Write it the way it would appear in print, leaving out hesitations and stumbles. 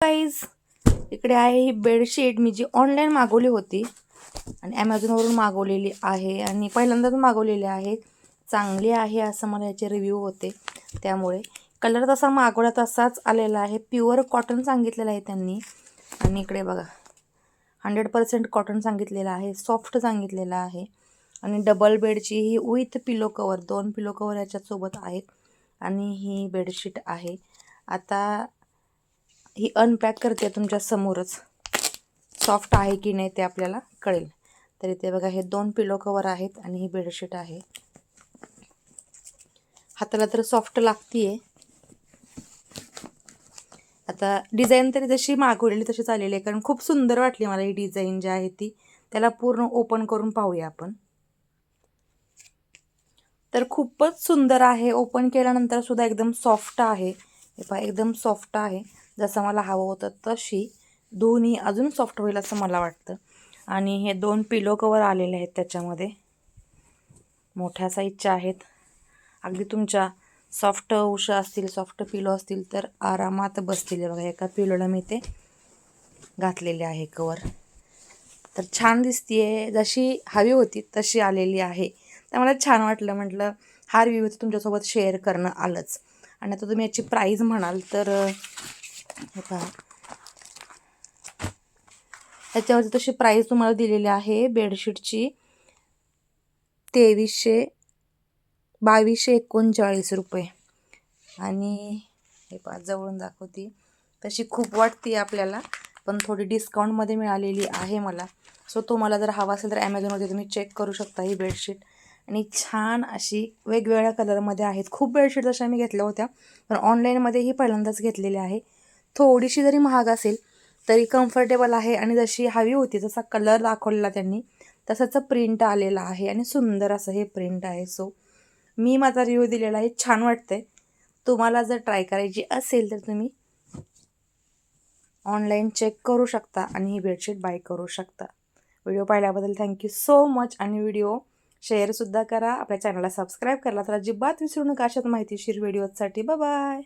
Guys, इकडे आहे ही bedsheet मी जी online मागवली होती आणि ॲमेझॉनवरून मागवलेली आहे आणि पहिल्यांदाच मागवलेली आहे. चांगली आहे असं मला याचे रिव्ह्यू होते. त्यामुळे कलर तसा मागवला तसाच आलेला आहे. प्युअर कॉटन सांगितलेलं आहे त्यांनी. आणि इकडे बघा 100% कॉटन सांगितलेलं आहे. सॉफ्ट सांगितलेलं आहे. आणि डबल बेडची ही with pillow cover, 2 pillow cover याच्यासोबत आहेत. आणि ही बेडशीट आहे. आता ही अनपॅक करते तुमच्या समोरच. सॉफ्ट आहे की नाही ते आपल्याला कळेल. तर इथे बघा हे 2 पिलो कवर आहेत आणि ही बेडशीट आहे. हाताला तर सॉफ्ट लागतीये. आता डिझाईन तरी जशी मागवलेली तशीच आलेली आहे, कारण खूप सुंदर वाटली मला ही डिझाईन जी आहे ती. त्याला पूर्ण ओपन करून पाहूया आपण. तर खूपच सुंदर आहे. ओपन केल्यानंतर सुद्धा एकदम सॉफ्ट आहे. हे पहा एकदम सॉफ्ट आहे. जसं मला हवं होतं तशी. दोन्ही अजून सॉफ्ट होईल असं मला वाटतं. आणि हे 2 पिलो कवर आलेले आहेत त्याच्यामध्ये. मोठ्या साईजच्या आहेत. अगदी तुमच्या सॉफ्ट उशा असतील, सॉफ्ट पिलो असतील तर आरामात बसतील. बघा एका पिलोला मी ते घातलेले आहे कवर. तर छान दिसतीये. जशी हवी होती तशी आलेली आहे. तर मला छान वाटलं. म्हटलं हा रिव्ह्यू तुमच्यासोबत शेअर करणं आलंच. आणि आता तुम्ही याची प्राईज म्हणाल तर हे पहा, ह्याच्यावरती तशी प्राईज तुम्हाला दिलेली आहे बेडशीटची 2239 रुपये. आणि हे पहा जवळून दाखवते. तशी खूप वाटते आपल्याला, पण थोडी डिस्काउंटमध्ये मिळालेली आहे मला. सो तुम्हाला जर हवा असेल तर ॲमेझॉनमध्ये तुम्ही चेक करू शकता ही बेडशीट. आणि छान अशी वेगवेगळ्या कलरमध्ये आहेत. खूप बेडशीट तशा मी घेतल्या होत्या, पण ऑनलाईनमध्येही पहिल्यांदाच घेतलेली आहे. थोडीशी जरी महाग असेल तरी कम्फर्टेबल आहे. आणि जशी हवी होती जसा कलर दाखवलेला त्यांनी तसाच प्रिंट आलेला आहे. आणि सुंदर असं हे प्रिंट आहे. सो मी माझा रिव्ह्यू दिलेला आहे. छान वाटतंय. तुम्हाला जर ट्राय करायची असेल तर तुम्ही ऑनलाईन चेक करू शकता आणि ही बेडशीट बाय करू शकता. व्हिडिओ पाहिल्याबद्दल थँक्यू सो मच. आणि व्हिडिओ शेअरसुद्धा करा. आपल्या चॅनलला सबस्क्राईब करायला तर अजिबात विसरू नका अशाच माहितीशीर व्हिडिओसाठी. बाय.